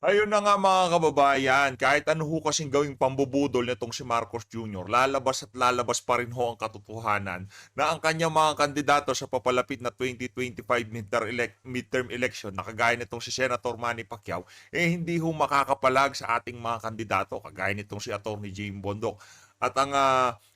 Ayun na nga mga kababayan, kahit ano ho kasing gawing pambubudol nitong si Marcos Jr., lalabas at lalabas pa rin ho ang katotohanan na ang kanyang mga kandidato sa papalapit na 2025 midterm election na kagaya nitong si Senator Manny Pacquiao, hindi ho makakapalag sa ating mga kandidato kagaya nitong si Atty. Jane Bondoc at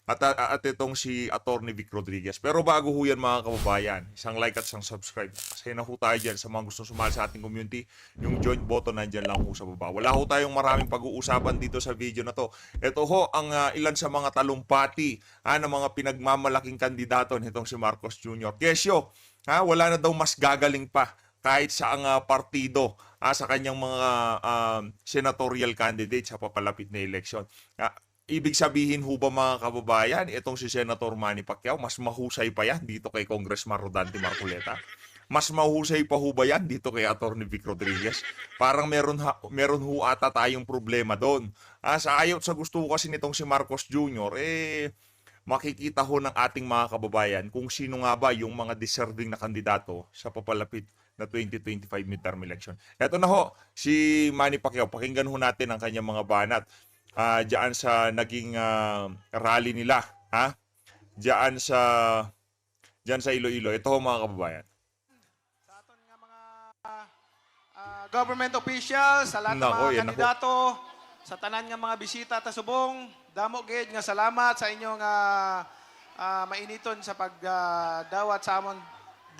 at itong si Atty. Vic Rodriguez. Pero bago ho yan mga kababayan, isang like at isang subscribe. Kasi na ho tayo dyan sa mga gustong sumali sa ating community. Yung joint button nandyan lang ho sa baba. Wala ho tayong maraming pag-uusapan dito sa video na to. Ito ho ang ilan sa mga talumpati ng mga pinagmamalaking kandidato nitong si Marcos Jr. Kesyo, wala na daw mas gagaling pa kahit sa ang partido sa kanyang mga senatorial candidate sa papalapit na eleksyon. Ibig sabihin ho ba mga kababayan, itong si Senator Manny Pacquiao, mas mahusay pa yan dito kay Congressman Rodante Marcoleta? Mas mahusay pa ho ba yan dito kay Atty. Vic Rodriguez? Parang meron ho ata tayong problema doon. Sa gusto ko kasi nitong si Marcos Jr., makikita ho ng ating mga kababayan kung sino nga ba yung mga deserving na kandidato sa papalapit na 2025 midterm election. Eto na ho, si Manny Pacquiao. Pakinggan ho natin ang kanyang mga banat. Diyan sa naging rally nila, diyan sa Iloilo. Ito ho mga kababayan. Sa aton nga mga government officials, sa lahat ng mga kandidato, sa tanan nga mga bisita ta subong, damo gid nga salamat sa inyong mainiton sa pagdawat sa amon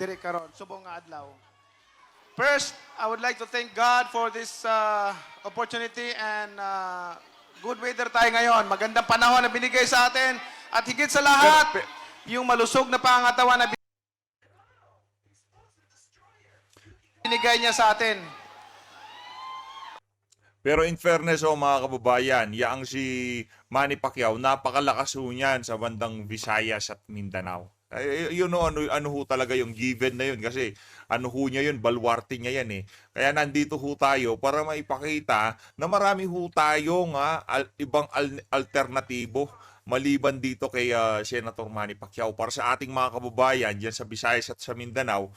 diri karon subong nga adlaw. First, I would like to thank God for this opportunity and good weather tayo ngayon. Magandang panahon na binigay sa atin. At higit sa lahat, yung malusog na pangangatawan na binigay niya sa atin. Pero in fairness mga kababayan, yaang si Manny Pacquiao, napakalakas ho niyan sa bandang Visayas at Mindanao. Yun ano ho talaga yung given na yun kasi ano ho niya yun, baluarte niya yan eh. Kaya nandito ho tayo para maipakita na marami ho tayong ibang alternatibo maliban dito kay Senator Manny Pacquiao. Para sa ating mga kababayan dyan sa Visayas at sa Mindanao,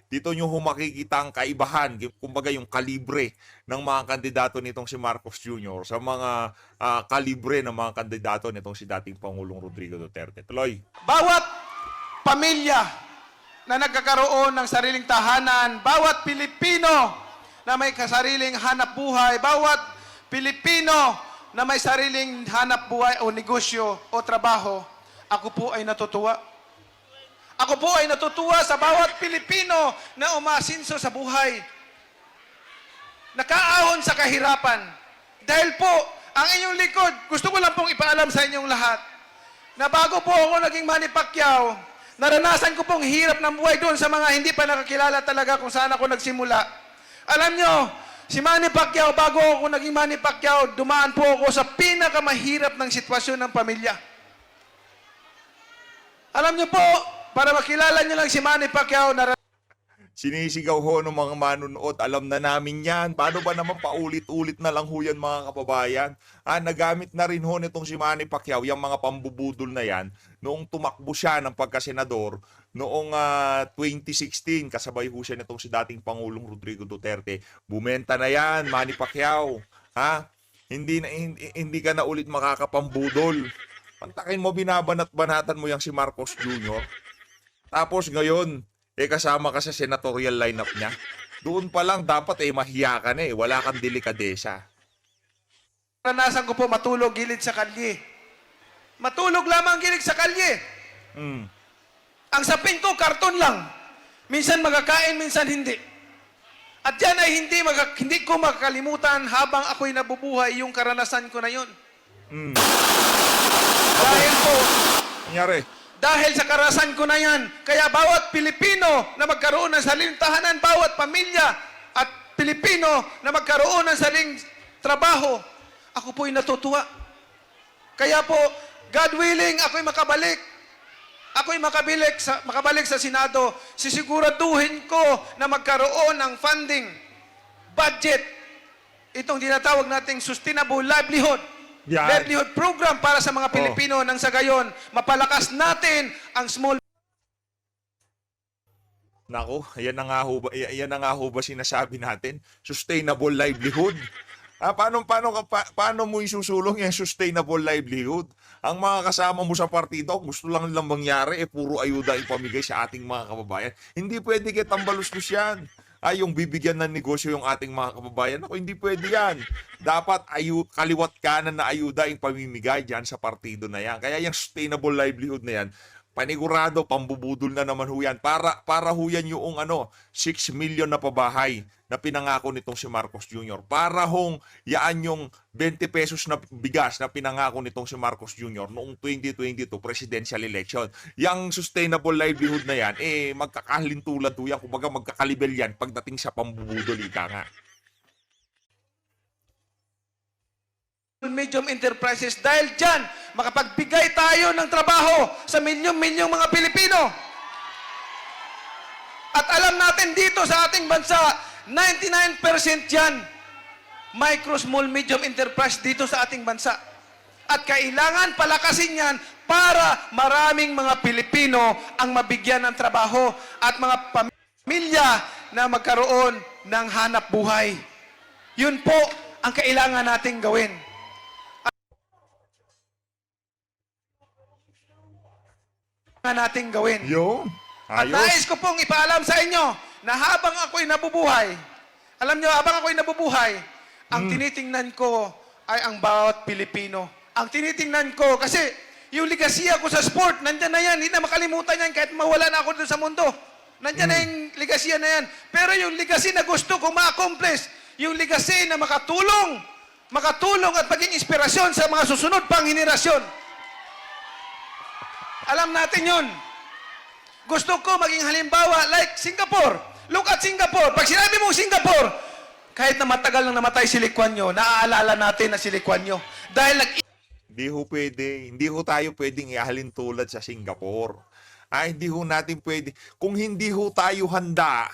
dito nyo ho makikita ang kaibahan, kumbaga yung kalibre ng mga kandidato nitong si Marcos Jr. sa mga kalibre ng mga kandidato nitong si dating Pangulong Rodrigo Duterte. Tuloy. Bawat pamilya na nagkakaroon ng sariling tahanan, bawat Pilipino na may kasariling hanap buhay, bawat Pilipino na may sariling hanap buhay o negosyo o trabaho, ako po ay natutuwa. Ako po ay natutuwa sa bawat Pilipino na umasinso sa buhay. Nakaahon sa kahirapan. Dahil po, ang inyong likod, gusto ko lang pong ipaalam sa inyong lahat, na bago po ako naging Manny Pacquiao, naranasan ko pong hirap ng buhay doon sa mga hindi pa nakakilala talaga kung saan ako nagsimula. Alam nyo, si Manny Pacquiao, bago ako naging Manny Pacquiao, dumaan po ako sa pinakamahirap ng sitwasyon ng pamilya. Alam nyo po, para makilala nyo lang si Manny Pacquiao, Sinisigaw ho ng mga manunood, alam na namin yan. Paano ba naman paulit-ulit na lang ho yan mga kababayan? Nagamit na rin ho nitong si Manny Pacquiao, yung mga pambubudol na yan, noong tumakbo siya ng pagkasenador, noong 2016, kasabay ho siya nitong si dating Pangulong Rodrigo Duterte. Bumenta na yan, Manny Pacquiao. Hindi ka na ulit makakapambudol. Pantakin mo, binabanat-banatan mo yung si Marcos Jr. Tapos ngayon, kasama ka sa senatorial lineup niya. Doon pa lang dapat mahiya ka na wala kang delikadesa. naranasan ko po matulog gilid sa kalye. Matulog lamang gilid sa kalye. Ang sapin ko, karton lang. Minsan magkakain, minsan hindi. At yan ay hindi ko makakalimutan habang ako'y nabubuhay yung karanasan ko na yun. Dahil po, Nangyari? dahil sa karanasan ko na yan, kaya bawat Pilipino na magkaroon ng sariling tahanan, bawat pamilya at Pilipino na magkaroon ng sariling trabaho, ako po'y natutuwa. Kaya po, God willing, ako'y makabalik. Ako'y makabalik sa Senado. Sisiguraduhin ko na magkaroon ng funding, budget, itong tinatawag nating sustainable livelihood. Yan. Livelihood program para sa mga Pilipino nang sa gayon, mapalakas natin ang small. Nako, yan na nga ho ba sinasabi natin? Sustainable livelihood. Paano mo isusulong yung sustainable livelihood? Ang mga kasama mo sa partido, gusto lang nilang mangyari, puro ayuda ipamigay sa ating mga kababayan. Hindi pwede kitang balustos yan. Yung bibigyan ng negosyo yung ating mga kababayan. Ako, hindi pwede yan. Dapat kaliwat kanan na ayuda yung pamimigay dyan sa partido na yan. Kaya yung sustainable livelihood na yan, panigurado, pambubudol na naman ho yan. Para ho yan yung 6 million na pabahay na pinangako nitong si Marcos Jr. Para hong yaan yung 20 pesos na bigas na pinangako nitong si Marcos Jr. noong 2022 presidential election. Yang sustainable livelihood na yan, magkakahalintulad ho yan. Kumbaga magkakalibel yan pagdating sa pambubudol, ika nga. Medium enterprises, dahil dyan, makapagbigay tayo ng trabaho sa milyong-milyong mga Pilipino. At alam natin dito sa ating bansa, 99% yan, micro, small, medium enterprise dito sa ating bansa. At kailangan palakasin yan para maraming mga Pilipino ang mabigyan ng trabaho at mga pamilya na magkaroon ng hanap buhay. Yun po ang kailangan nating gawin. Yun. At nais ko pong ipaalam sa inyo na habang ako'y nabubuhay, alam nyo, habang ako'y nabubuhay, ang tinitingnan ko ay ang bawat Pilipino. Ang tinitingnan ko, kasi yung ligasiya ko sa sport, nandyan na yan, hindi na makalimutan yan kahit mawala na ako doon sa mundo. Nandyan na yung ligasiya na yan. Pero yung legacy na gusto kong ma-accomplish, yung legacy na makatulong at maging inspirasyon sa mga susunod pang henerasyon. Alam natin yun. Gusto ko maging halimbawa like Singapore. Look at Singapore. Pag sinabi mo Singapore, kahit na matagal nang namatay si Lee Kuan Yew, naaalala natin na si Lee Kuan Yew. Dahil Hindi ho pwede. Hindi ho tayo pwedeng ihalin tulad sa Singapore. Hindi ho natin pwede. Kung hindi ho tayo handa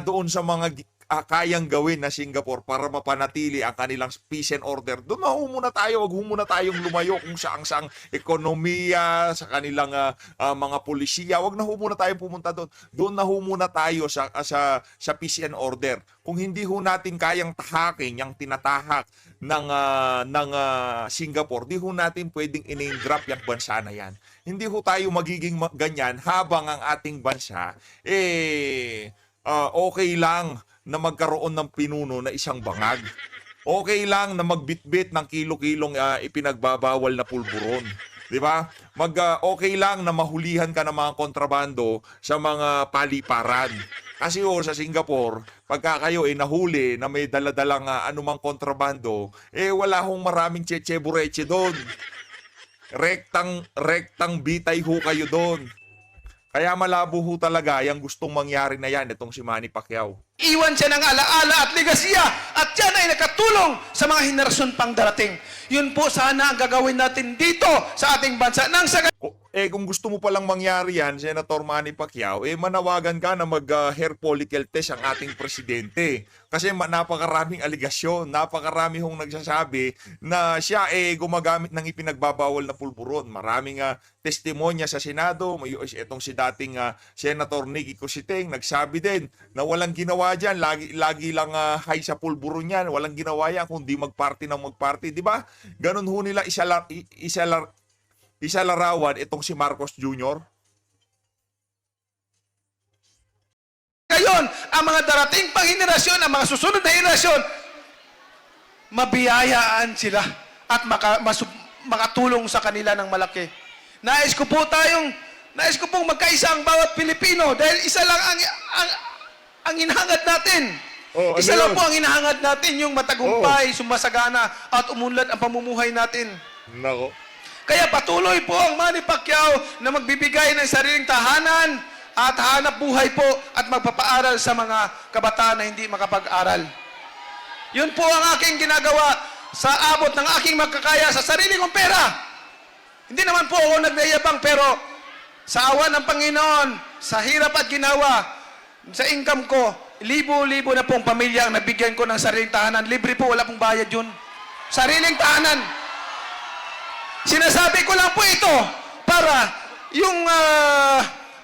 doon sa mga kayang gawin na Singapore para mapanatili ang kanilang peace and order, doon na ho muna tayo. Wag ho muna tayong lumayo kung saang ekonomiya, sa kanilang mga polisiya. Wag na ho muna tayo pumunta doon. Doon na ho muna tayo sa peace and order. Kung hindi ho natin kayang tahakin yung tinatahak ng Singapore, di ho natin pwedeng in-name drop yung bansa na yan. Hindi ho tayo magiging ganyan habang ang ating bansa okay lang na magkaroon ng pinuno na isang bangag. Okay lang na magbitbit ng kilo-kilong ipinagbabawal na pulburon. 'Di ba? Okay lang na mahulihan ka ng mga kontrabando sa mga paliparan. Kasi sa Singapore, pagka kayo nahuli na may daladalang anumang kontrabando, wala hong maraming cheche-bureche doon. Rektang bitay ho kayo doon. Kaya malabo ho talaga yung gustong mangyari na yan, itong si Manny Pacquiao. iwan siya ng alaala at legasya at yan ay nakatulong sa mga henerasyon pang darating. Yun po sana ang gagawin natin dito sa ating bansa. Kung gusto mo palang mangyari yan, Senator Manny Pacquiao, manawagan ka na mag-hair follicle test ang ating presidente. Kasi napakaraming aligasyon, napakarami hong nagsasabi na siya gumagamit ng ipinagbabawal na pulburon. Maraming testimonya sa Senado, itong si dating Senator Nicky Cositeng, nagsabi din na walang ginawa dyan, lagi lang high sa pulburon yan, walang ginawa yan kundi magparty ng magparty, di ba? Ganun ho nila isalarawan itong si Marcos Jr. Ngayon, ang mga darating pang henerasyon, ang mga susunod na henerasyon, mabiyayaan sila at makatulong sa kanila ng malaki. Nais ko pong magkaisa ang bawat Pilipino dahil isa lang ang hinahangad natin. Isa lang po ang hinahangad natin, yung matagumpay, sumasagana at umunlad ang pamumuhay natin. Nako. Kaya patuloy po ang Manny Pacquiao na magbibigay ng sariling tahanan at hanap buhay po at magpapaaral sa mga kabataan na hindi makapag-aral. Yun po ang aking ginagawa sa abot ng aking magkakaya sa sarili kong pera. Hindi naman po ako nagyayabang, pero sa awa ng Panginoon, sa hirap at ginawa, sa income ko, libo-libo na pong pamilya ang nabigyan ko ng sariling tahanan. Libre po, wala pong bayad yun. Sariling tahanan. Sinasabi ko lang po ito para yung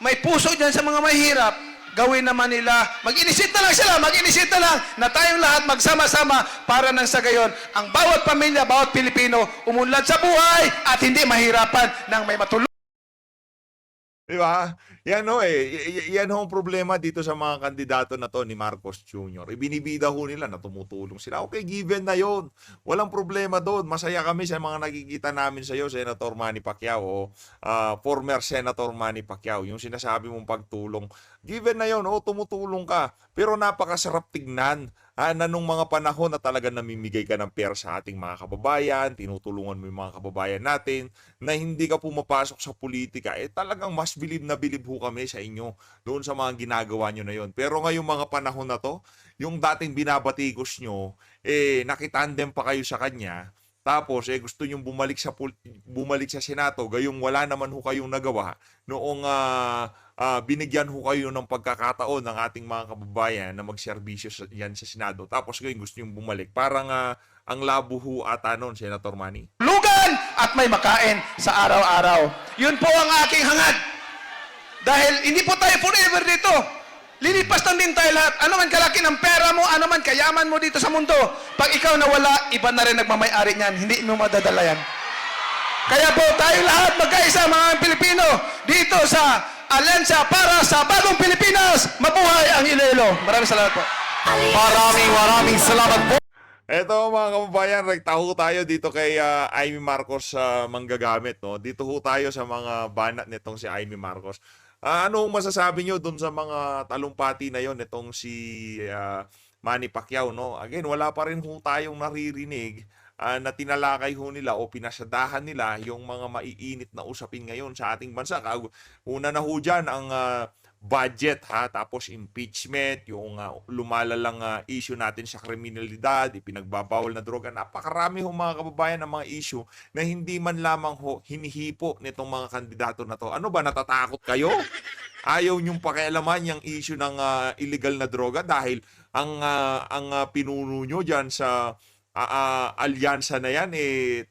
may puso dyan sa mga mahirap, gawin naman nila, mag-inisita lang sila, mag-inisita lang na tayong lahat magsama-sama para nang sa gayon, ang bawat pamilya, bawat Pilipino, umunlad sa buhay at hindi mahirapan ng may matulungan. Di ba? Yan ho yan ho ang problema dito sa mga kandidato na to ni Marcos Jr. Ibinibida ho nila na tumutulong sila. Okay, given na yon. Walang problema doon. Masaya kami sa mga nakikita namin sa iyo, Senator Manny Pacquiao o former Senator Manny Pacquiao. Yung sinasabi mong pagtulong. Given na yon, tumutulong ka. Pero napakasarap tignan na nung mga panahon na talaga namimigay ka ng pera sa ating mga kababayan, tinutulungan mo yung mga kababayan natin, na hindi ka pumapasok sa politika, talagang mas bilib na bilib ho kami sa inyo doon sa mga ginagawa nyo na yon. Pero ngayong mga panahon na to, yung dating binabatikos nyo, nakitandem pa kayo sa kanya, tapos gusto nyong bumalik sa Senado, gayong wala naman ho kayong nagawa noong binigyan ho kayo ng pagkakataon ng ating mga kababayan na magserbisyo yan sa Senado. Tapos ngayon gusto nyong bumalik. Parang ang labo ho ata noon, Senator Manny. Lugan at may makain sa araw-araw. Yun po ang aking hangad. Dahil hindi po tayo forever dito. Lilipas lang din tayo lahat. Ano man kalaki ng pera mo, ano man kayaman mo dito sa mundo, pag ikaw nawala, iba na rin nagmamay-ari niyan. Hindi mo madadala yan. Kaya po tayo lahat magkaisa mga Pilipino dito sa Alyansa para sa Bagong Pilipinas. Mabuhay ang Iloilo. Maraming salamat po. Maraming salamat po. Eto mga kababayan, rektaho tayo dito kay Amy Marcos manggagamit. No? Dito ho tayo sa mga banat nitong si Amy Marcos. Ano masasabi nyo dun sa mga talumpati na yon nitong si Manny Pacquiao? No? Again, wala pa rin ho tayong naririnig na tinalakay ho nila o pinasadahan nila yung mga maiinit na usapin ngayon sa ating bansa. Una na ho dyan ang budget, tapos impeachment, yung lumalalang issue natin sa kriminalidad, ipinagbabawal na droga. Napakarami ho mga kababayan ng mga issue na hindi man lamang ho hinihipo nitong mga kandidato na to. Ano ba, natatakot kayo? Ayaw nyong pakialaman yung issue ng illegal na droga dahil ang pinuno nyo dyan sa alyansa na yan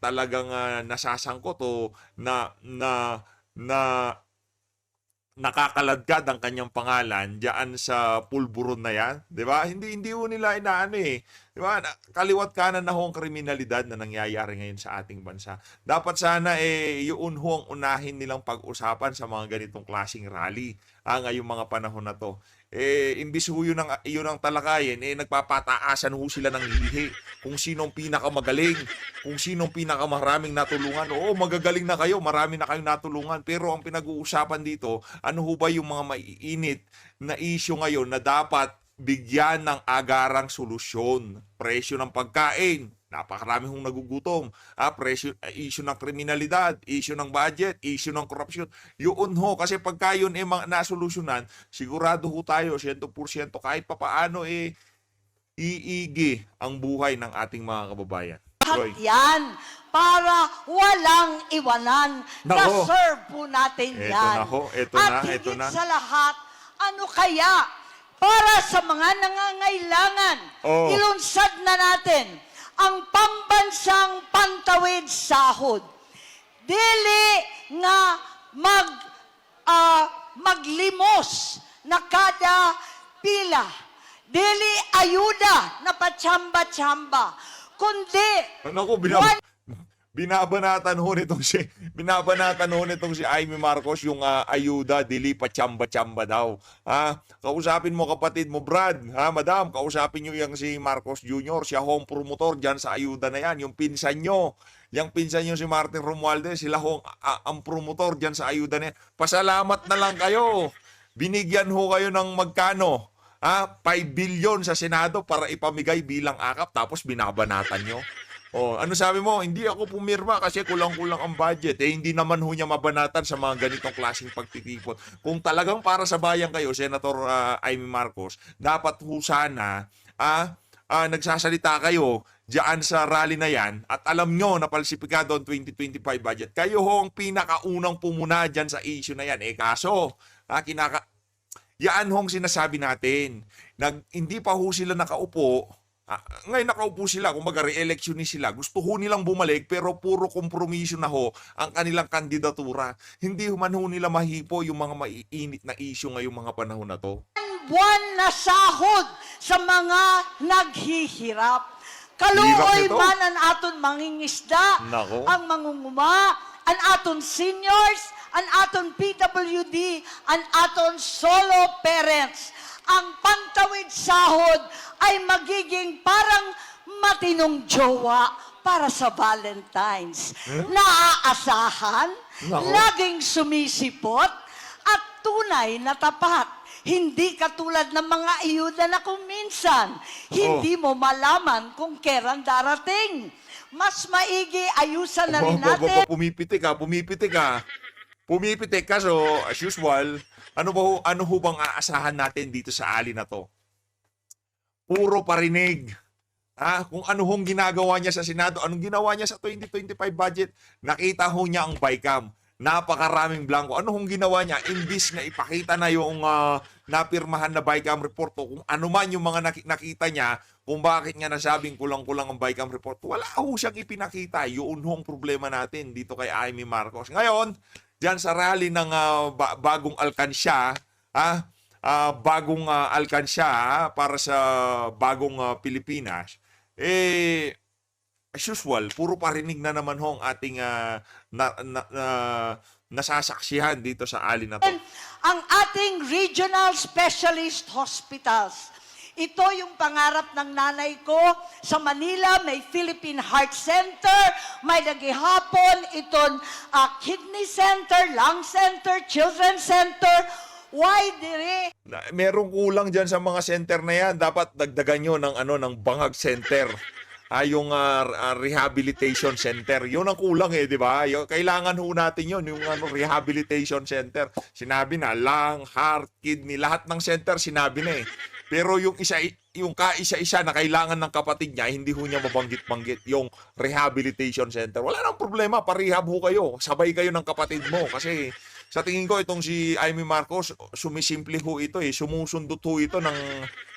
talagang nasasangkot o nakakaladkad ang kanyang pangalan diyan sa pulburon na yan, 'di ba? Hindi ho nila inaano 'di ba? Kaliwat kanan na ho ang kriminalidad na nangyayari ngayon sa ating bansa. Dapat sana yun ho ang unahin nilang pag-usapan sa mga ganitong klaseng rally ngayong mga panahon na to. Imbis ho yun ang talakayin, nagpapataasan ho sila ng lihi kung sinong pinakamagaling, kung sinong pinakamaraming natulungan. Oo, magagaling na kayo, marami na kayong natulungan, pero ang pinag-uusapan dito, ano ho ba yung mga maiinit na issue ngayon na dapat bigyan ng agarang solusyon? Presyo ng pagkain, napakarami hong nagugutom. Presyo, issue ng kriminalidad, issue ng budget, issue ng korupsyon. Yun ho, kasi pagka yun nasolusyonan, sigurado ho tayo, 100% kahit papaano iigi ang buhay ng ating mga kababayan. Joy. Yan, para walang iwanan. Nako. Na-serve po natin Eto yan. na ho, eto At na, eto higit na. sa lahat, ano kaya para sa mga nangangailangan, ilunsad na natin ang pambansang pantawid sahod. Dili nga maglimos na kada pila. Dili ayuda na patsamba-tsamba. Kundi, Naku, binabanatan ho nitong si Amy Marcos yung ayuda, dili pa tsamba-tsamba daw. Kausapin mo kapatid mo, Brad. Madam, kausapin nyo yung si Marcos Jr. Siya hong promotor dyan sa ayuda na yan. Yung pinsan nyo. Yung pinsan nyo si Martin Romualdez, sila hong ang promotor dyan sa ayuda na yan. Pasalamat na lang kayo. Binigyan ho kayo ng magkano? 5 billion sa Senado para ipamigay bilang akap, tapos binabanatan nyo. Ano sabi mo? Hindi ako pumirma kasi kulang-kulang ang budget. Hindi naman ho niya mabanatan sa mga ganitong klaseng pagtitipon. Kung talagang para sa bayan kayo, Senator Amy Marcos, dapat ho sana nagsasalita kayo diyan sa rally na yan at alam nyo na palsipikado ang 2025 budget. Kayo ho ang pinakaunang pumuna diyan sa issue na yan. Kaso, yan hong sinasabi natin. Hindi pa ho sila nakaupo. Ngayon nakaupo sila, kumbaga re-election ni sila. Gusto ho nilang bumalik pero puro kompromiso na ho ang kanilang kandidatura. Hindi man ho nila mahipo yung mga maiinit na issue ngayong mga panahon na to. buwan-buwan na sahod sa mga naghihirap. Kaluoy Hirap nito. man ang aton mangingisda, Nako. ang mangunguma, ang aton seniors, ang aton PWD, ang aton solo parents. Ang pantawid sahod ay magiging parang matinong jowa para sa Valentine's. Naaasahan, Nako. laging sumisipot, at tunay na tapat. Hindi katulad ng mga ayuda na kung minsan, hindi mo malaman kung kailan darating. Mas maigi, ayusan na rin natin. Pumipitik ka. Pumipitik ka, so as usual, ano ho bang aasahan natin dito sa ali na to? Puro parinig. Kung ano hong ginagawa niya sa Senado, anong ginawa niya sa 2025 budget, nakita ho niya ang BICAM. Napakaraming blanco. Ano hong ginawa niya? Imbis na ipakita na yung napirmahan na BICAM report o kung ano man yung mga nakita niya, kung bakit nga nasabing kulang-kulang ang BICAM report, wala ho siyang ipinakita. Yun hong problema natin dito kay Amy Marcos. Ngayon, dyan sa rally ng bagong alkansya, bagong alkansya para sa bagong Pilipinas, as usual, puro parinig na naman ho ang ating nasasaksihan dito sa ali na to. Ang ating regional specialist hospitals. Ito yung pangarap ng nanay ko. Sa Manila, may Philippine Heart Center, may nagihapon, itong kidney center, lung center, children's center. Why dire? Merong kulang diyan sa mga center na yan. Dapat dagdagan nyo ng bangag center. Yung rehabilitation center. Yun ang kulang di ba? Kailangan ho natin yun, yung rehabilitation center. Sinabi na, lung, heart, kidney, lahat ng center sinabi na Pero yung kaisa-isa na kailangan ng kapatid niya, hindi ho niya mabanggit-banggit yung rehabilitation center. Wala nang problema, parehab ho kayo. Sabay kayo ng kapatid mo. Kasi sa tingin ko, itong si Amy Marcos, sumisimple ho ito Sumusundot ho ito ng,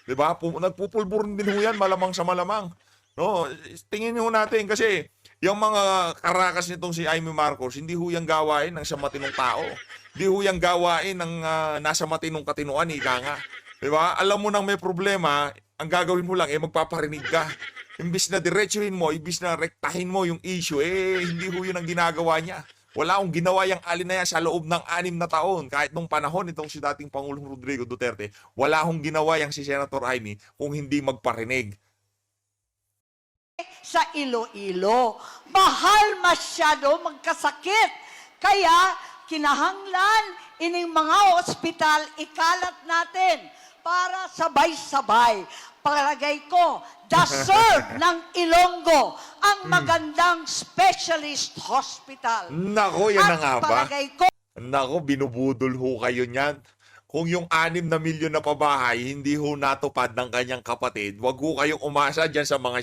di ba? Nagpupulburin din ho yan, malamang sa malamang. No, tingin ho natin kasi yung mga karakas nitong si Amy Marcos, hindi ho yung gawain ng sa matinong tao. Hindi ho yung gawain ng nasa matinong katinuan, ika nga. Diba? Alam mo nang may problema, ang gagawin mo lang, magpaparinig ka. Imbis na diretsuhin mo, imbis na rektahin mo yung issue, hindi ho yun ang ginagawa niya. Wala akong ginawa yung alin na yan sa loob ng 6 na taon. Kahit nung panahon itong si dating Pangulong Rodrigo Duterte, wala akong ginawa yung si Senator Amy kung hindi magparinig. Sa Iloilo, mahal masyado magkasakit. Kaya, kinahanglan, ining mga ospital, ikalat natin para sabay-sabay. Palagay ko, deserve ng Ilonggo ang magandang specialist hospital. Nako, yan na nga At ba? palagay ko, Nako, binubudol ho kayo niyan. Kung yung 6 na milyon na pabahay, hindi ho natupad ng kanyang kapatid, wag ho kayong umasa dyan sa mga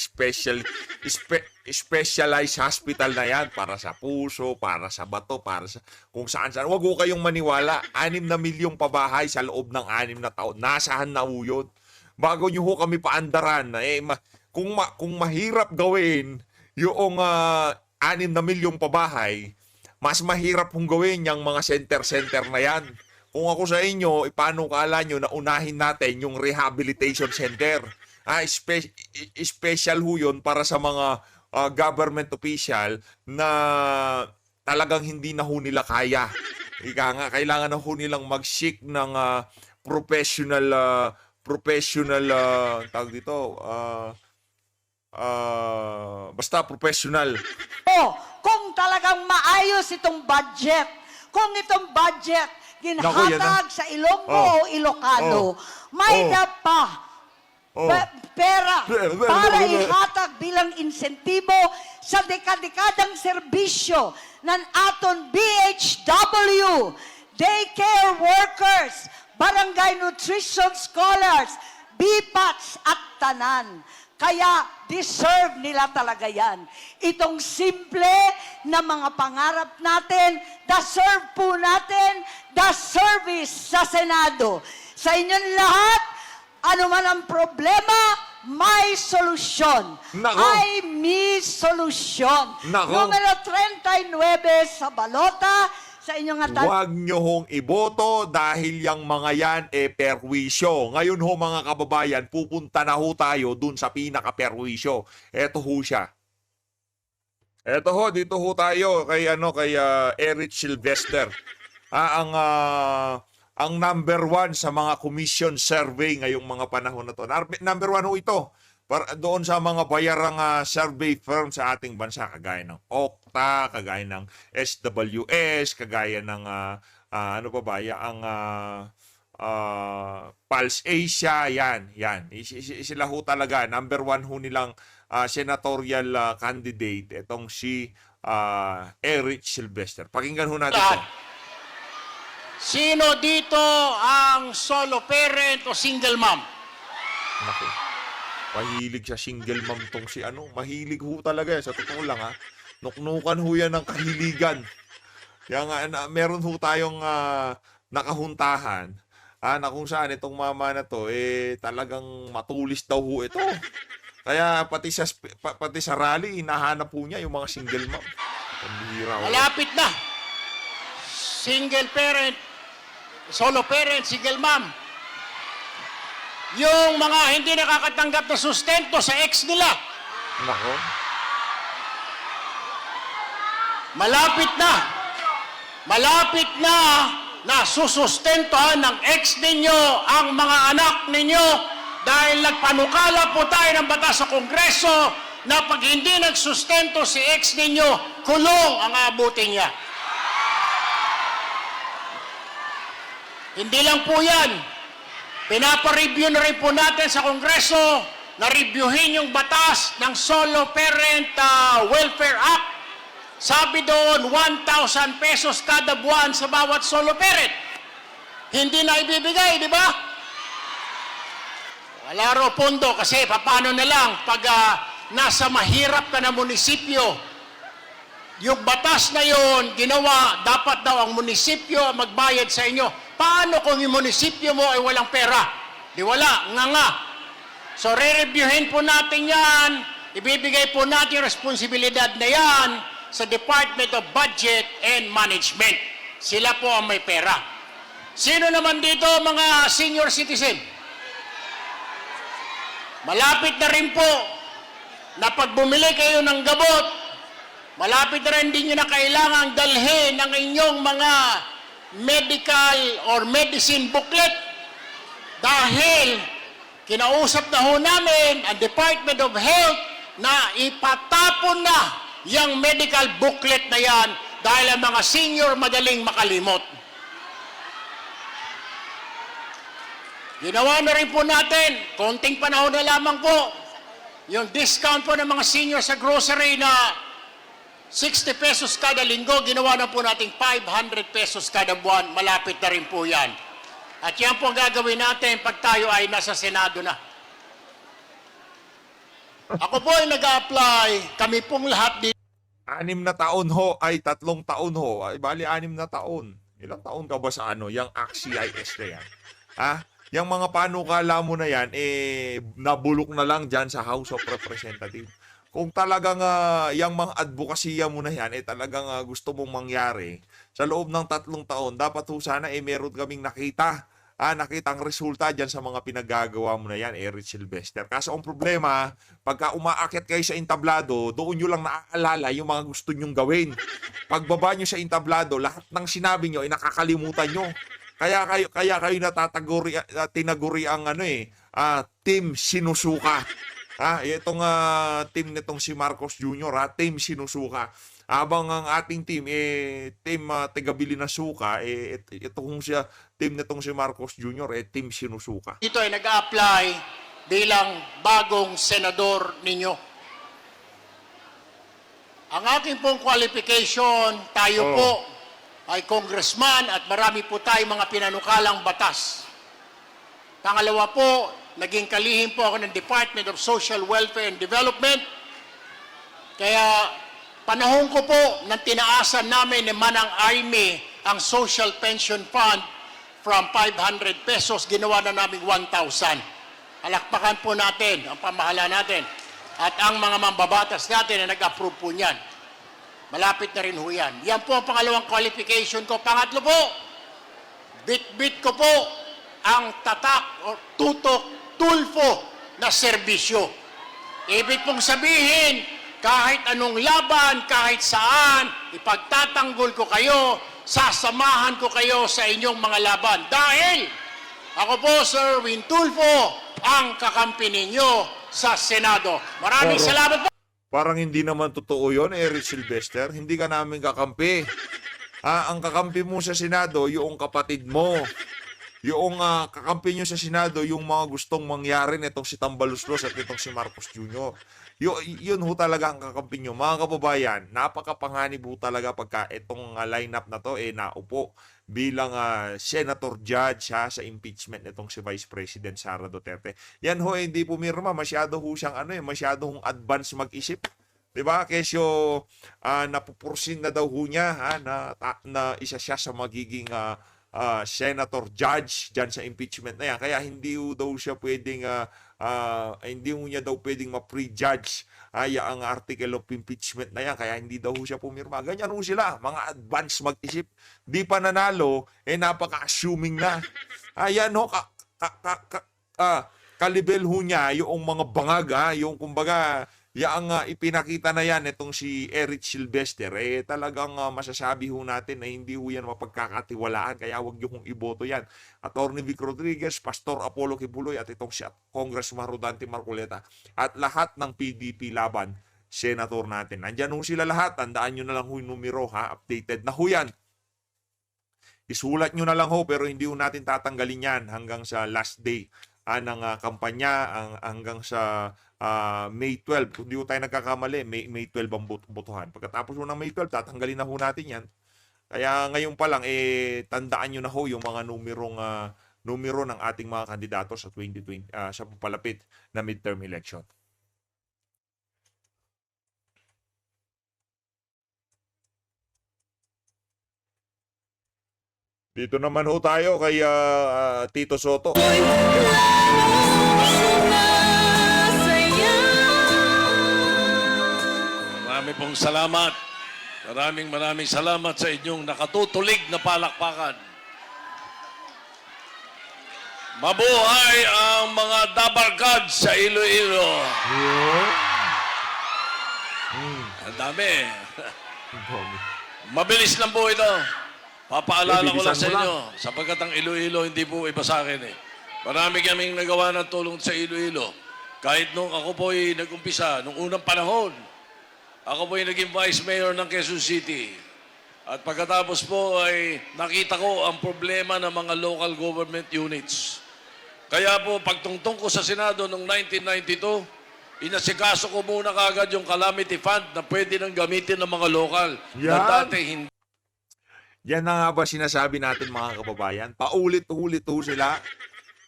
specialized hospital na yan para sa puso, para sa bato, para sa kung saan-saan. Wag ho kayong maniwala. 6 na milyong pabahay sa loob ng 6 na taon. Nasahan na ho yun. Bago nyo ho kami paandaran, kung mahirap gawin yung 6 na milyong pabahay, mas mahirap hong gawin yung mga center-center na yan. Kung ako sa inyo, paano kala nyo na unahin natin yung rehabilitation center? Special ho yun para sa mga government official na talagang hindi na ho nila kaya. Ika nga, kailangan na ho nilang mag-seek ng professional tawag dito, basta professional. kung talagang maayos itong budget, kung itong budget Naku, yan na. ginhatag sa Ilonggo o Ilocano, may dapa pera para ihatag bilang insentibo sa dekadekadang serbisyo ng aton BHW, daycare workers, barangay nutrition scholars, BPATs at tanan. Kaya deserve nila talaga yan. Itong simple na mga pangarap natin, deserve po natin the service sa Senado. Sa inyong lahat, ano man ang problema, may solusyon. Nako. May solusyon. Nako. Numero 39 sa balota, sa inyong nga Huwag nyo hong iboto dahil yung mga yan perwisyo. Ngayon ho mga kababayan, pupunta na ho tayo dun sa pinaka-perwisyo. Eto ho siya. Eto ho, dito ho tayo kay Eric Sylvester. Ang number 1 sa mga commission survey ngayong mga panahon na to. Number 1 ho ito. Doon sa mga bayarang survey firm sa ating bansa, kagaya ng Okta, kagaya ng SWS, kagaya ng Pulse Asia, yan. Sila ho talaga, number 1 ho nilang senatorial candidate, itong si Eric Sylvester. Pakinggan ho natin ito. Sino dito ang solo parent o single mom? Naku. Mahilig siya single mom tong si mahilig ho talaga yan. Sa totoo lang nuknukan ho yan ng kahiligan. Kaya nga, meron ho tayong nakahuntahan na kung saan itong mama na to, talagang matulis daw ho ito. Kaya pati sa rally, hinahanap po niya yung mga single mom. Pambihira ho. Malapit na. Single parent, solo parent, single mom. Yung mga hindi nakakatanggap na sustento sa ex nila. Nako. Malapit na na susustentohan ng ex ninyo ang mga anak ninyo dahil nagpanukala po tayo ng batas sa Kongreso na pag hindi nagsustento si ex ninyo, kulong ang aabutin niya. Hindi lang po yan. Pinapa-review na rin po natin sa Kongreso na reviewin yung batas ng Solo Parent Welfare Act. Sabi doon, 1,000 pesos kada buwan sa bawat solo parent. Hindi na ibibigay, di ba? Wala ro pondo kasi paano na lang pag nasa mahirap ka na munisipyo. Yung batas na yon ginawa, dapat daw ang munisipyo magbayad sa inyo. Paano kung yung munisipyo mo ay walang pera? Di wala, nga. So, re-reviewin po natin yan. Ibibigay po natin yung responsibilidad na yan sa Department of Budget and Management. Sila po ang may pera. Sino naman dito mga senior citizen? Malapit na rin po na pag bumili kayo ng gamot, malapit na rin din nyo na kailangang dalhin ang inyong mga medical or medicine booklet dahil kinausap na ho namin ang Department of Health na ipatapon na yung medical booklet na yan dahil ang mga senior madaling makalimot. Ginawa na rin po natin, konting panahon na lamang po, yung discount po ng mga senior sa grocery na 60 pesos kada linggo, ginawa na po nating 500 pesos kada buwan. Malapit na rin po yan. At yan po ang gagawin natin pag tayo ay nasa Senado na. Ako po ay nag-a-apply. Kami pong lahat dito. 6 na taon ho ay 3 taon ho. Ay, bali 6 na taon. Ilang taon ka ba sa yung ACT-CIS na yan? Yung mga panukala mo na yan, nabulok na lang dyan sa House of Representatives. Kung talagang yung mga advokasya mo na yan, talagang gusto mong mangyari, sa loob ng 3 taon, dapat ho sana meron kaming nakitang resulta dyan sa mga pinagagawa mo na yan, Eric Sylvester. Kaso ang problema, pagka umaakit kayo sa entablado, doon nyo lang naaalala yung mga gusto nyong gawin. Pagbaba nyo sa entablado, lahat ng sinabi nyo ay nakakalimutan nyo. Kaya kayo tinaguri ang team sinusuka. Itong team nitong si Marcos Jr., team sinusuka. Habang ang ating team, team tigabili na suka, itong siya, team nitong si Marcos Jr., team sinusuka. Dito ay nag-a-apply bilang bagong senador ninyo. Ang aking pong qualification, tayo po ay congressman at marami po tayong mga pinanukalang batas. Pangalawa po, naging kalihim po ako ng Department of Social Welfare and Development. Kaya panahon ko po nang tinaasan namin ni Manang Army ang Social Pension Fund from 500 pesos, ginawa na namin 1,000. Palakpakan po natin ang pamahala natin. At ang mga mambabatas natin na nag-approve po niyan. Malapit na rin ho yan. Yan po ang pangalawang qualification ko. Pangatlo po, bit-bit ko po ang tatak o tutok, tulfo na serbisyo. Ibig pong sabihin, kahit anong laban, kahit saan, ipagtatanggol ko kayo, sasamahan ko kayo sa inyong mga laban. Dahil ako po, Sir Win Tulfo, ang kakampi ninyo sa Senado. Maraming salamat po. Parang hindi naman totoo yun, Eric Silvester. Hindi ka namin kakampi. Ang kakampi mo sa Senado, yung kapatid mo. Yung kakampi nyo sa Senado, yung mga gustong mangyari nitong si Tambaluslos at nitong si Marcos Jr. Yun ho talaga ang kakampi nyo. Mga kababayan, napakapanganib ho talaga pagka itong lineup na to naupo bilang senator judge sa impeachment nitong si Vice President Sara Duterte. Yan ho, hindi pumirma. Masyado ho siyang masyado hong advance mag-isip. 'Di ba? Kesyo napupursin na daw ho niya na isa siya sa magiging senator judge diyan sa impeachment na yan. Kaya hindi ho daw siya pwedeng hindi ho niya daw pwedeng ma-prejudge ang article of impeachment na yan. Kaya hindi daw ho siya pumirma. Ganyan ho sila, mga advance mag-isip. Di pa nanalo, napaka-assuming na. Ayan ho, kalibel ho niya yung mga bangag, yung kumbaga, yang ipinakita na yan itong si Eric Silvester, talagang masasabi ho natin na hindi ho yan mapagkakatiwalaan, kaya wag niyo kong iboto yan. Attorney Vic Rodriguez, Pastor Apollo Kibuloy, at itong si Congressman Rodante Marcoleta, at lahat ng PDP laban, senator natin. Nandyan ho sila lahat, tandaan nyo na lang ho yung numero, updated na ho yan. Isulat nyo na lang ho, pero hindi ho natin tatanggalin yan hanggang sa last day ng kampanya, hanggang sa May 12. Kung di ho tayo nagkakamali, May 12 ang botohan. Pagkatapos ho ng May 12, tatanggalin na ho natin yan. Kaya ngayon pa lang, tandaan nyo na ho yung mga numero ng ating mga kandidato sa 2020, sa papalapit na midterm election. Dito naman ho tayo kay Tito Soto. Marami pong salamat. Maraming salamat sa inyong nakatutulig na palakpakan. Mabuhay ang mga dabarkad sa Iloilo. Ang dami. Mabilis lang po ito. Papaalala ko lang sa inyo, sapagkat ang Iloilo hindi po iba sa akin eh. Marami kaming nagawa ng tulong sa Iloilo. Kahit nung ako po ay nag-umpisa, nung unang panahon, ako po ay naging Vice Mayor ng Quezon City. At pagkatapos po ay nakita ko ang problema ng mga local government units. Kaya po pagtungtong ko sa Senado noong 1992, inasikaso ko muna kagad yung calamity fund na pwede nang gamitin ng mga local. Yan. Na dati hindi. Yan na nga ba sinasabi natin mga kababayan? Paulit-ulit ho sila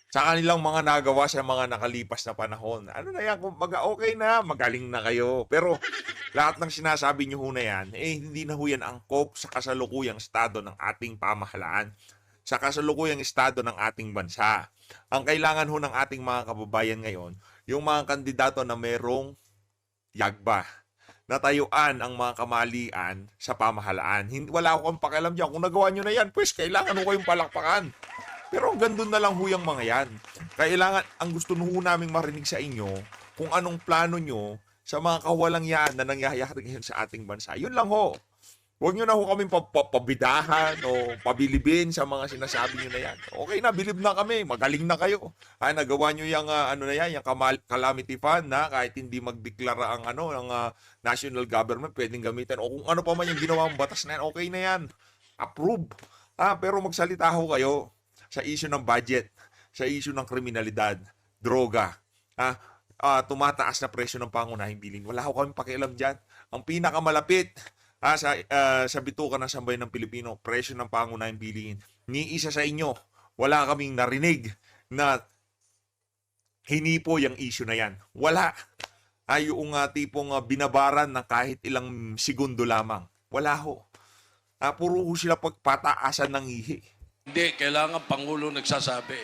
sa kanilang mga nagawa sa mga nakalipas na panahon. Ano na yan? Okay na, magaling na kayo. Pero lahat ng sinasabi nyo ho na yan, hindi na ho yan angkop sa kasalukuyang estado ng ating pamahalaan. Sa kasalukuyang estado ng ating bansa. Ang kailangan ho ng ating mga kababayan ngayon, yung mga kandidato na merong yagba, natayuan ang mga kamalian sa pamahalaan. Wala akong pakialam dyan. Kung nagawa nyo na yan, pues kailangan ho kayong palakpakan. Pero hanggang doon na lang ho yung mga yan. Kailangan, ang gusto ho namin marinig sa inyo, kung anong plano nyo sa mga kawalang yan na nangyayari ngayon sa ating bansa. Yun lang ho. Huwag nyo na ho kami pabidahan o pabilibin sa mga sinasabi nyo na yan. Okay na, bilib na kami. Magaling na kayo. Nagawa nyo yung, yung calamity fund na kahit hindi magdeklara ang national government, pwedeng gamitin. O kung ano pa man yung ginawang batas na yan, okay na yan. Approve. Pero magsalita ho kayo sa issue ng budget, sa issue ng kriminalidad, droga, tumataas na presyo ng pangunahing bilhin. Wala ho kami pakialam dyan. Ang pinakamalapit sa bituka ng sambayan ng Pilipino, presyo ng pangunahing bilihin. Ni isa sa inyo, wala kaming narinig na hinipo yung issue na yan. Wala. Yung tipong binabaran ng kahit ilang segundo lamang. Wala ho. Puro ho sila pagpataasan ng ihi. Hindi, kailangan Pangulo nagsasabi.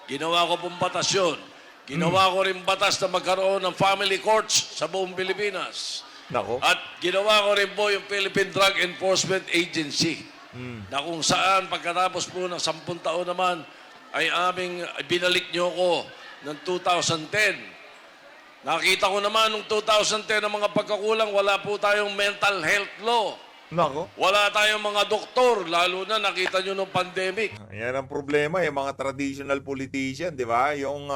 Ginawa ko pong batas yun. Ginawa ko rin batas na magkaroon ng family courts sa buong Pilipinas. Nako. At ginawa ko rin po yung Philippine Drug Enforcement Agency na kung saan pagkatapos po ng 10 taon naman ay binalik nyo ko ng 2010. Nakita ko naman nung 2010 ang mga pagkakulang, wala po tayong mental health law. Nako. Wala tayong mga doktor, lalo na nakita nyo nung pandemic. Yan ang problema, yung mga traditional politician, di ba? Yung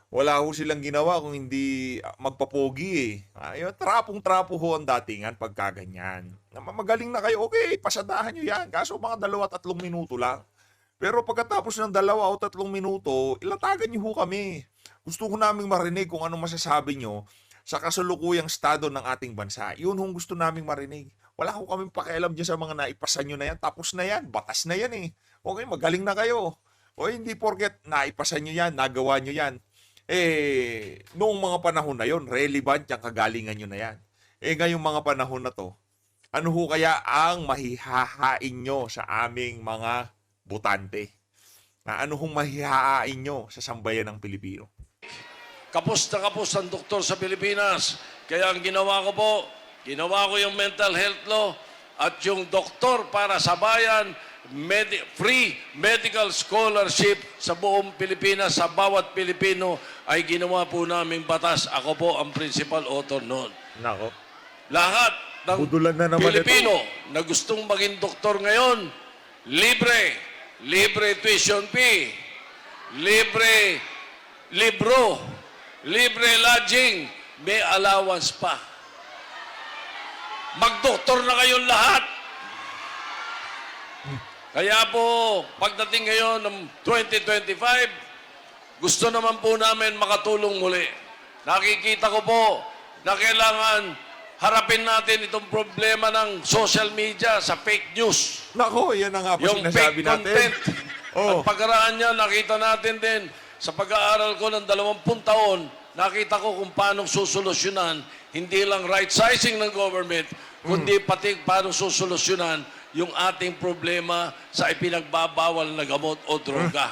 wala ho silang ginawa kung hindi magpapogi eh. Yung trapong-trapo ho ang datingan pagka ganyan. Magaling na kayo, okay, pasadahan nyo yan. Kaso mga 2-3 minuto lang. Pero pagkatapos ng 2 o 3 minuto, ilatagan nyo ho kami. Gusto ko naming marinig kung ano masasabi nyo sa kasalukuyang estado ng ating bansa. Yun hong gusto naming marinig. Wala ko kaming pakialam dyan sa mga naipasan nyo na yan. Tapos na yan. Batas na yan eh. Okay, magaling na kayo. O hindi porket naipasan nyo yan, nagawa nyo yan. Noong mga panahon na yon, relevant yung kagalingan nyo na yan. Ngayong mga panahon na to, ano ho kaya ang mahihahain nyo sa aming mga botante? Ano hong mahihahain nyo sa sambayan ng Pilipino? Kapos na kapos ang doktor sa Pilipinas. Kaya ang ginawa ko yung mental health law at yung doktor para sa bayan, free medical scholarship sa buong Pilipinas, sa bawat Pilipino ay ginawa po naming batas. Ako po ang principal author noon. Nako. Lahat ng Budulan na naman Pilipino na gustong maging doktor ngayon, libre tuition fee, libre libro, libre lodging, may allowance pa. Magdoktor na kayong lahat. Kaya po, pagdating ngayon ng 2025, gusto naman po namin makatulong muli. Nakikita ko po na kailangan harapin natin itong problema ng social media sa fake news. Nako, yan ang nga po Yung sinasabi fake natin. content. Oh. At pagkaraan niya, nakita natin din sa pag-aaral ko ng 20 taon, nakita ko kung paano susolusyonan, hindi lang right sizing ng government, kundi pati paano susolusyonan yung ating problema sa ipinagbabawal na gamot o droga.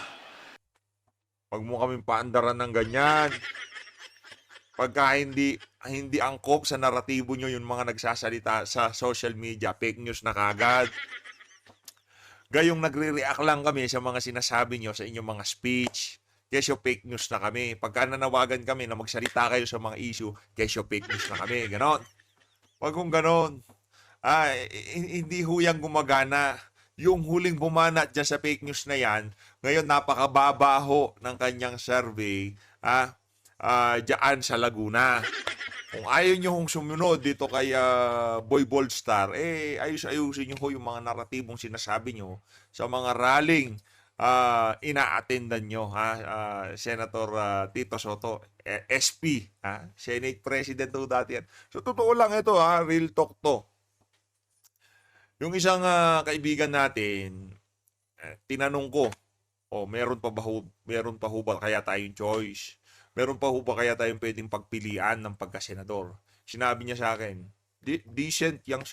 Pag mo kaming paandaran ng ganyan, pagka hindi angkop sa naratibo nyo yung mga nagsasalita sa social media, fake news na kagad. Gayong nagre-react lang kami sa mga sinasabi nyo sa inyong mga speech, kesyo fake news na kami. Pagka nanawagan kami na magsalita kayo sa mga issue, kesyo fake news na kami. Ganon. Pag kung ganon, hindi huyang gumagana. Yung huling bumana dyan sa fake news na yan, ngayon napakababaho ng kanyang survey dyan sa Laguna. Kung ayaw nyo hong sumunod dito kay Boy Boldstar, ayus-ayusin nyo ho yung mga naratibong sinasabi nyo sa mga rallying ina-attendan nyo, Senator Tito Soto, SP, Senate President ho dati yan. So, totoo lang ito, real talk to. Yung isang kaibigan natin, tinanong ko, meron pa ho ba kaya tayong choice? Meron pa ho ba kaya tayong pwedeng pagpilian ng pagkasenador? Sinabi niya sa akin, decent yang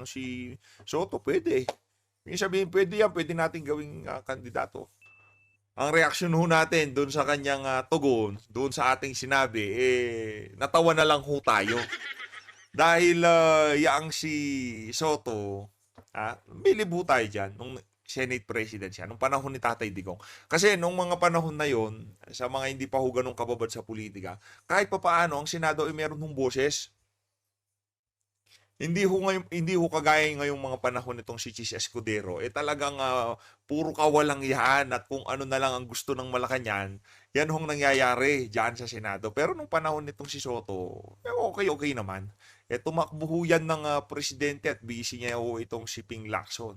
si Soto, pwede. Yung sabihin, pwede natin gawing kandidato. Ang reaksyon ho natin doon sa kanyang tugon, doon sa ating sinabi, natawa na lang ho tayo. Dahil yang si Soto, bilibu tayo dyan nung Senate President siya, nung panahon ni Tatay Digong. Kasi nung mga panahon na yon, sa mga hindi pa ho ganong kababad sa politika, kahit pa paano, ang Senado ay meron hong boses. Hindi ho kagaya ngayong mga panahon nitong si Chis Escudero, talagang puro kawalang yahan at kung ano na lang ang gusto ng Malacanang, yan hong nangyayari dyan sa Senado. Pero nung panahon nitong si Soto, okay naman. Tumakbo ho yan ng presidente at busy niya ho itong si Ping Lacson.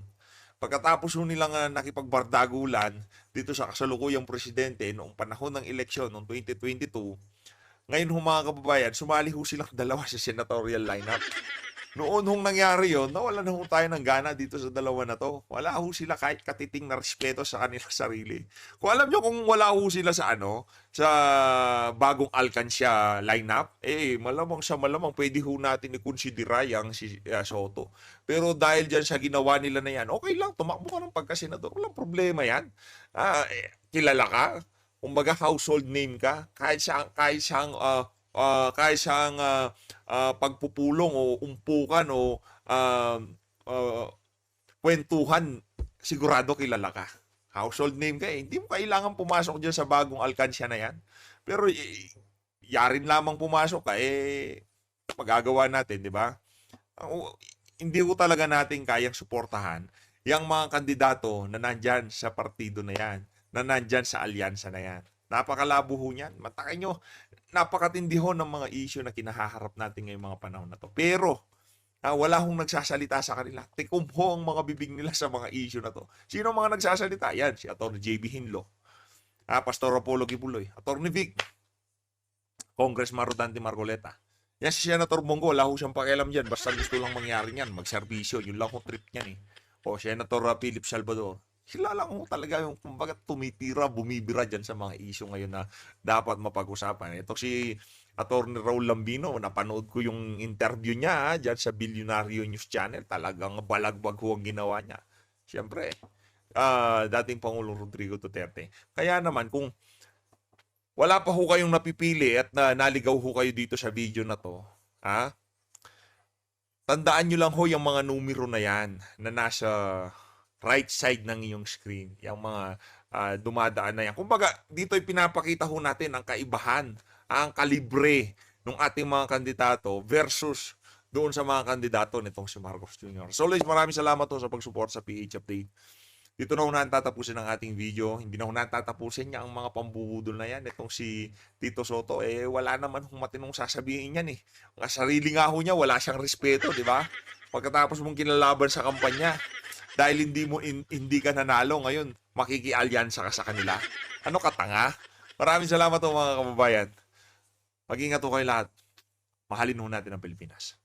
Pagkatapos ho nilang nakipagbardagulan dito sa kasalukuyang presidente noong panahon ng eleksyon noong 2022, ngayon ho mga kababayan, sumali ho silang dalawa sa senatorial lineup. Noon hong nangyari yon, nawala na ho tayo ng gana dito sa dalawa na to. Wala ho sila kahit katiting na respeto sa kanilang sarili. Kung alam nyo kung wala ho sila sa sa bagong Alcancia lineup, malamang pwede ho natin i-considera yang si Soto. Pero dahil dyan sa ginawa nila na yan, okay lang, tumakbo ka ng pagkasenador. Walang problema yan. Kilala ka. Kumbaga household name ka. Kahit siyang kaysa ang pagpupulong o umpukan o kwentuhan, sigurado kilala ka. Household name ka eh. Hindi mo kailangan pumasok dyan sa bagong alkansya na yan. Pero yarin lamang pumasok ka, magagawa natin, di ba? Hindi ko talaga natin kayang suportahan yung mga kandidato na nandyan sa partido na yan, na nandyan sa alyansa na yan. Napakalabo ho niyan. Matakin nyo, napakatindi ho ng mga issue na kinahaharap natin ngayong mga panahon na to. Pero, wala hong nagsasalita sa kanila. Tikom ho ang mga bibig nila sa mga issue na to. Sino ang mga nagsasalita? Yan, si Atty. J.B. Hinlo, Pastor Apollo Kibuloy, Atty. Vic, Congressman Rodante Marcoleta. Yan si Senator Bongo, wala ho siyang pakialam dyan. Basta gusto lang mangyari niyan, magserbisyo. Yun lang ho trip niyan eh. O Senator Philip Salvador. Sila lang ho talaga yung kumbaga tumitira, bumibira dyan sa mga issue ngayon na dapat mapag-usapan. Ito si Atty. Raul Lambino, napanood ko yung interview niya dyan sa Bilyonaryo News Channel. Talagang balagbag ho ang ginawa niya. Siyempre, dating Pangulong Rodrigo Duterte. Kaya naman, kung wala pa ho kayong napipili at naligaw ho kayo dito sa video na to, tandaan nyo lang ho yung mga numero na yan na nasa right side ng iyong screen. Yung mga dumadaan na yan. Kumbaga, dito ay pinapakita ho natin ang kaibahan, ang kalibre ng ating mga kandidato versus doon sa mga kandidato nitong si Marcos Jr. So, guys, maraming salamat ho sa pag-support sa PH Update. Dito na unahan tatapusin ang ating video. Hindi na unahan tatapusin niya ang mga pambubudol na yan. Itong si Tito Soto, wala naman kung matinong sasabihin yan eh. Ang sarili nga ho niya, wala siyang respeto, di ba? Pagkatapos mong kinalaban sa kampanya, dahil hindi ka nanalo ngayon, makikialyansa ka sa kanila. Ano ka, tanga? Maraming salamat ho mga kababayan. Mag-ingat ho kayo lahat. Mahalin ho natin ang Pilipinas.